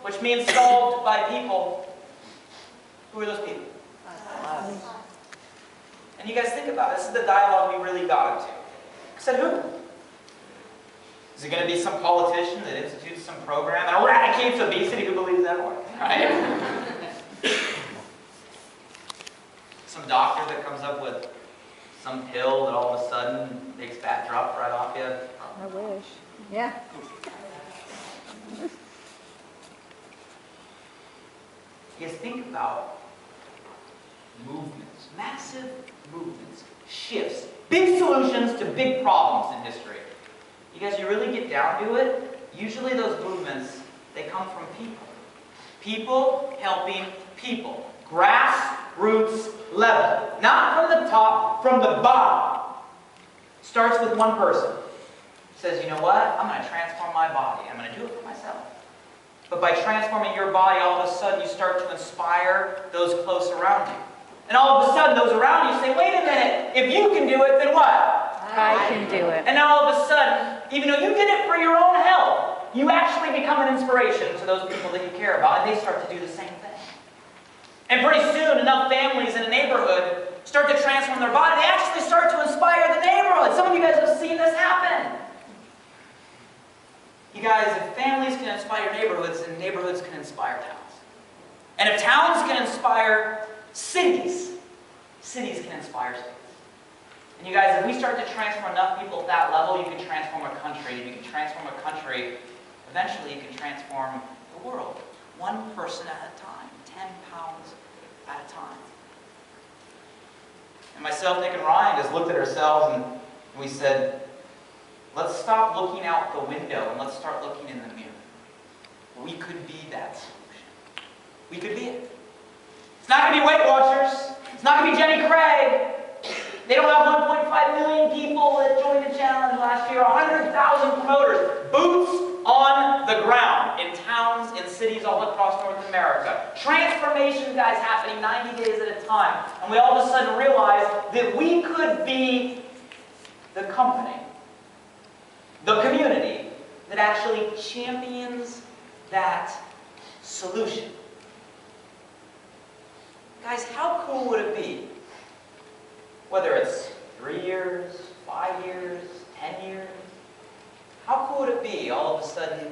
which means solved by people. Who are those people? Us. And you guys think about it. This is the dialogue we really got into. I said, who? Is it going to be some politician that institutes some program that eradicates obesity? Who believes that one? Right? Some doctor that comes up with some pill that all of a sudden makes fat drop right off you. I wish. Yeah. You guys think about movements, massive movements, shifts, big solutions to big problems in history. You guys, you really get down to it, usually those movements, they come from people. People helping people. Grassroots level. Not from the top, from the bottom. Starts with one person. Says, you know what? I'm going to transform my body. I'm going to do it for myself. But by transforming your body, all of a sudden you start to inspire those close around you. And all of a sudden those around you say, wait a minute, if you can do it, then what? I can do it. And now all of a sudden, even though you did it for your own health, you actually become an inspiration to those people that you care about, and they start to do the same thing. And pretty soon, enough families in a neighborhood start to transform their body. They actually start to inspire the neighborhood. Some of you guys have seen this happen. You guys, if families can inspire neighborhoods, then neighborhoods can inspire towns. And if towns can inspire cities, cities can inspire states. And you guys, if we start to transform enough people at that level, you can transform a country. If you can transform a country, eventually you can transform the world. One person at a time, 10 pounds at a time. And myself, Nick, and Ryan just looked at ourselves and we said, let's stop looking out the window and let's start looking in the mirror. We could be that solution. We could be it. It's not going to be Weight Watchers. It's not going to be Jenny Craig. They don't have 1.5 million people that joined the challenge last year. 100,000 promoters. Boots on the ground in towns, in cities all across North America. Transformation, guys, happening 90 days at a time. And we all of a sudden realize that we could be the company, the community, that actually champions that solution. Guys, how cool would it be? Whether it's 3 years, 5 years, 10 years. How cool would it be all of a sudden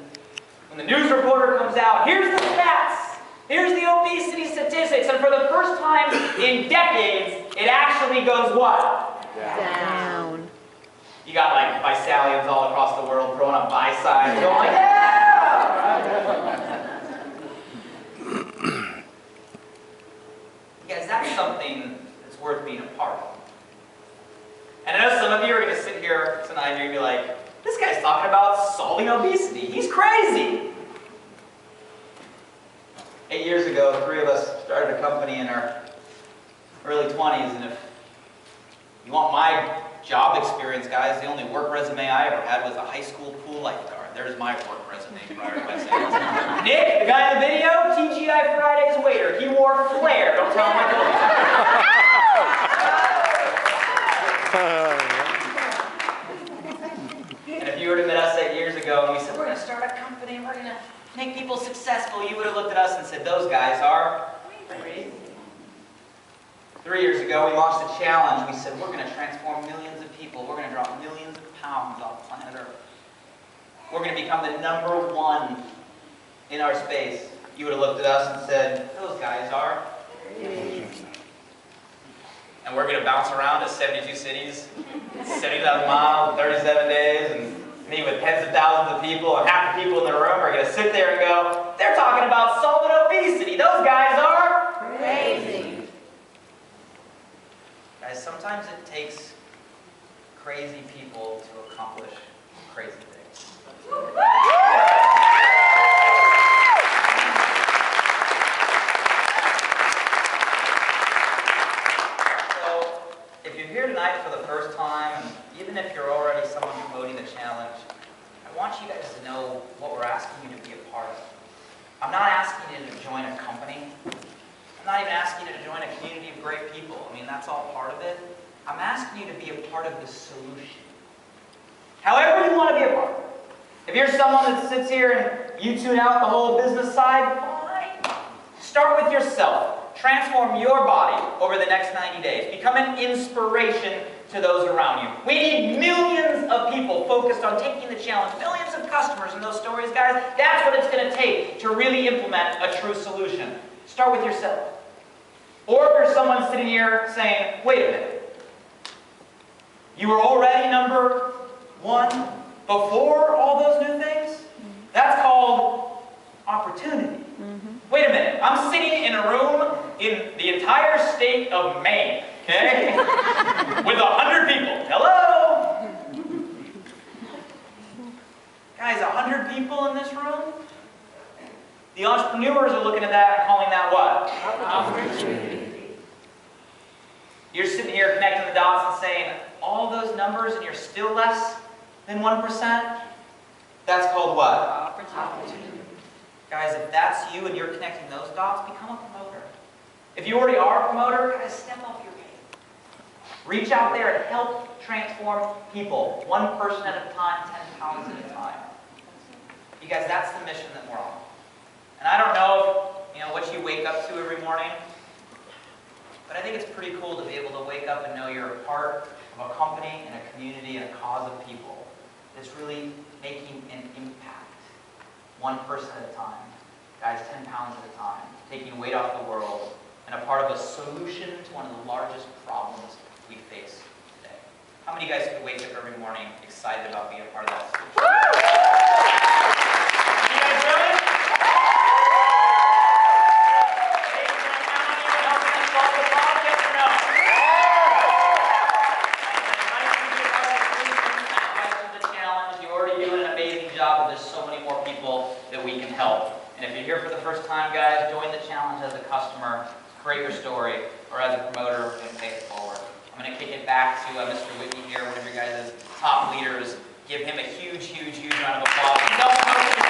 when the news reporter comes out, here's the stats, here's the obesity statistics, and for the first time in decades, it actually goes what? Down. You got like Bisalians all across the world throwing up buy signs, going like, yeah! You guys, that's something that's worth being a part of. And I know some of you are going to sit here tonight and you're going to be like, this guy's talking about solving obesity. He's crazy. 8 years ago, the three of us started a company in our early 20s, and if you want my job experience, guys, the only work resume I ever had was a high school pool lifeguard. There's my work resume prior to my sales. Nick, the guy in the video, TGI Fridays waiter. He wore flair. Don't tell him I told you. And if you were to meet us 8 years ago and we said, we're going to start a company, we're going to make people successful, you would have looked at us and said, those guys are crazy. 3 years ago, we launched a challenge. We said, we're going to transform millions of people. We're going to drop millions of pounds off planet Earth. We're going to become the #1 in our space. You would have looked at us and said, those guys are crazy. And we're going to bounce around to 72 cities, 70,000 miles, 37 days, and meet with tens of thousands of people, and half the people in the room are going to sit there and go, they're talking about solving obesity. Those guys are crazy. Guys, sometimes it takes crazy people to accomplish crazy things. So, if you're here tonight for the first time, and even if you're already someone promoting the challenge, I want you guys to know what we're asking you to be a part of. I'm not asking you to join a company. I'm not even asking you to join a community of great people. I mean, that's all part of it. I'm asking you to be a part of the solution. However you want to be a part of it. If you're someone that sits here and you tune out the whole business side, fine. Start with yourself. Transform your body over the next 90 days. Become an inspiration to those around you. We need millions of people focused on taking the challenge. Millions of customers in those stories, guys. That's what it's going to take to really implement a true solution. Start with yourself. Or if there's someone sitting here saying, wait a minute, you were already number one before all those new things? That's called opportunity. Wait a minute, I'm sitting in a room in the entire state of Maine, okay? With 100 people. Hello? Guys, 100 people in this room? The entrepreneurs are looking at that and calling that what? Opportunity. You're sitting here connecting the dots and saying, all those numbers and you're still less than 1%? That's called what? Opportunity. Guys, if that's you and you're connecting those dots, become a promoter. If you already are a promoter, guys, step up your game. Reach out there and help transform people, one person at a time, 10 pounds at a time. You guys, that's the mission that we're on. And I don't know, what you wake up to every morning, but I think it's pretty cool to be able to wake up and know you're a part of a company and a community and a cause of people that's really making an impact. One person at a time. Guys, 10 pounds at a time. Taking weight off the world and a part of a solution to one of the largest problems we face today. How many of you guys could wake up every morning excited about being a part of that solution? You guys do it? And if you're here for the first time, guys, join the challenge as a customer, create your story, or as a promoter, and take it forward. I'm going to kick it back to Mr. Whitney here, one of your guys' top leaders. Give him a huge, huge, huge round of applause.